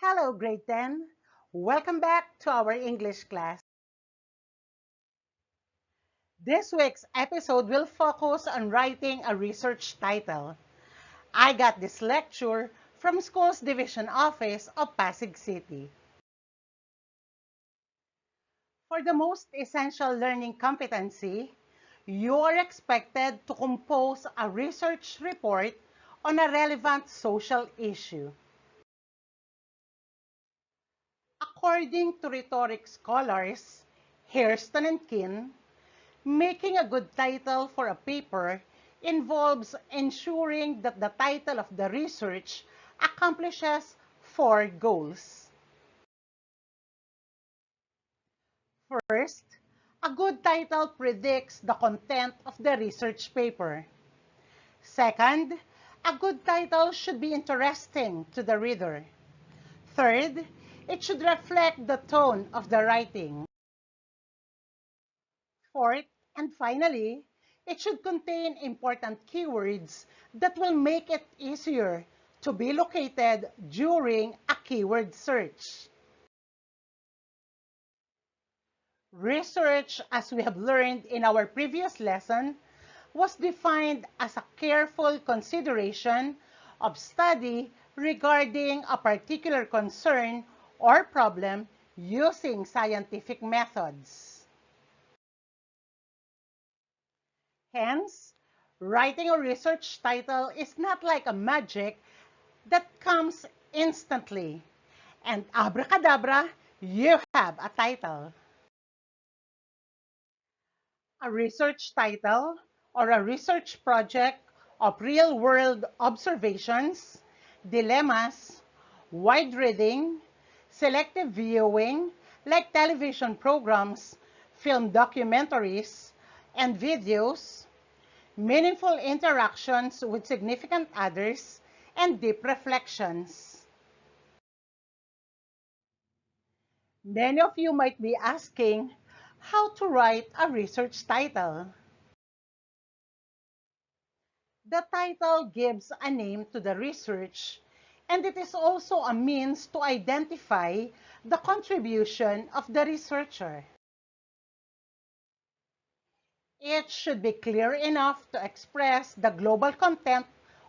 Hello, grade 10. Welcome back to our English class. This week's episode will focus on writing a research title. I got this lecture from Schools Division Office of Pasig City. For the most essential learning competency, you are expected to compose a research report on a relevant social issue. According to rhetoric scholars, Hairston and Kin, making a good title for a paper involves ensuring that the title of the research accomplishes four goals. First, a good title predicts the content of the research paper. Second, a good title should be interesting to the reader. Third, it should reflect the tone of the writing. Fourth, and finally, it should contain important keywords that will make it easier to be located during a keyword search. Research, as we have learned in our previous lesson, was defined as a careful consideration of study regarding a particular concern or problem using scientific methods. Hence, writing a research title is not like a magic that comes instantly, and abracadabra, you have a title. A research title or a research project of real-world observations, dilemmas, wide reading, selective viewing, like television programs, film documentaries, and videos, meaningful interactions with significant others, and deep reflections. Many of you might be asking how to write a research title. The title gives a name to the research, and it is also a means to identify the contribution of the researcher. It should be clear enough to express the global content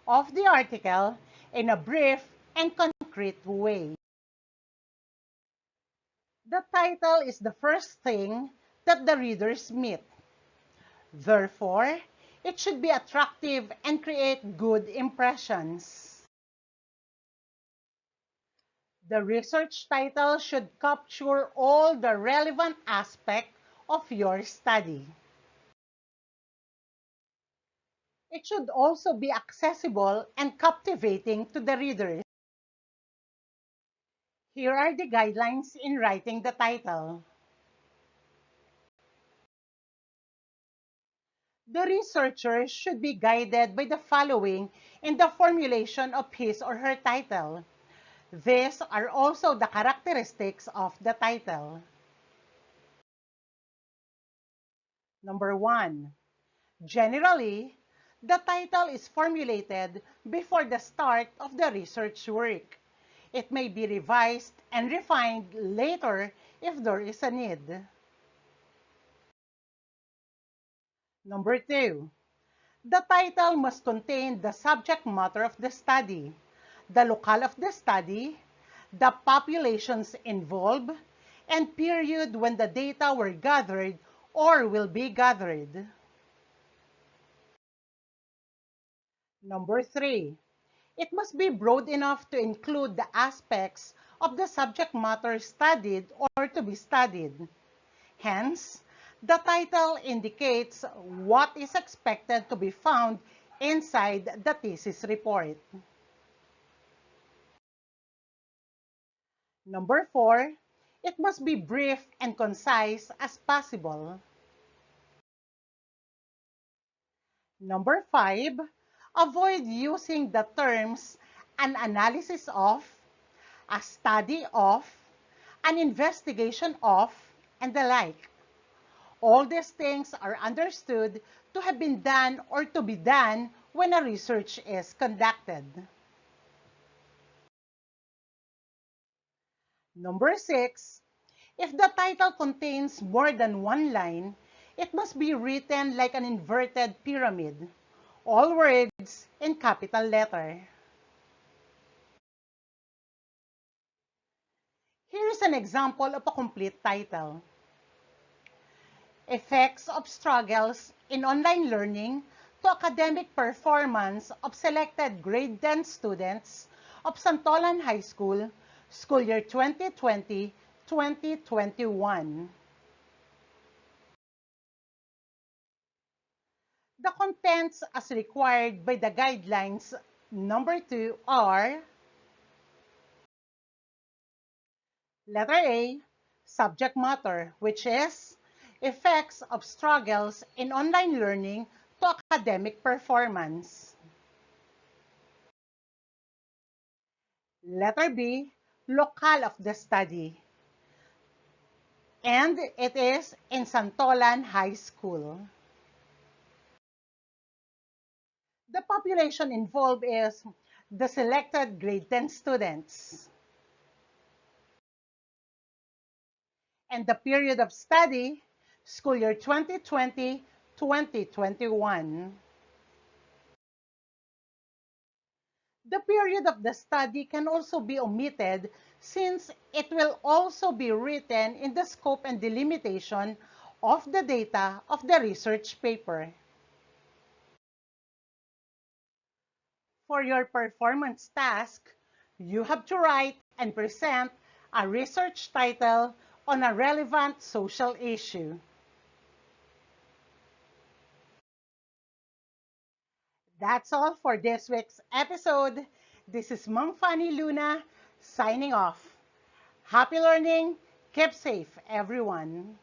of the article in a brief and concrete way. The title is the first thing that the readers meet. Therefore, it should be attractive and create good impressions. The research title should capture all the relevant aspects of your study. It should also be accessible and captivating to the readers. Here are the guidelines in writing the title. The researcher should be guided by the following in the formulation of his or her title. These are also the characteristics of the title. Number 1. Generally, the title is formulated before the start of the research work. It may be revised and refined later if there is a need. Number 2. The title must contain the subject matter of the study, the locale of the study, the populations involved, and period when the data were gathered or will be gathered. Number 3. It must be broad enough to include the aspects of the subject matter studied or to be studied. Hence, the title indicates what is expected to be found inside the thesis report. Number 4, it must be brief and concise as possible. Number 5, avoid using the terms an analysis of, a study of, an investigation of, and the like. All these things are understood to have been done or to be done when a research is conducted. Number 6, if the title contains more than one line, it must be written like an inverted pyramid, all words in capital letter. Here's an example of a complete title. Effects of struggles in online learning to academic performance of selected grade 10 students of Santolan High School, school year 2020-2021. The contents as required by the guidelines number 2 are letter A, subject matter, which is effects of struggles in online learning to academic performance. Letter B, locale of the study. And it is in Santolan High School. The population involved is the selected grade 10 students. And the period of study, school year 2020-2021. The period of the study can also be omitted since it will also be written in the scope and delimitation of the data of the research paper. For your performance task, you have to write and present a research title on a relevant social issue. That's all for this week's episode. This is Ma'am Fanny Luna signing off. Happy learning. Keep safe, everyone.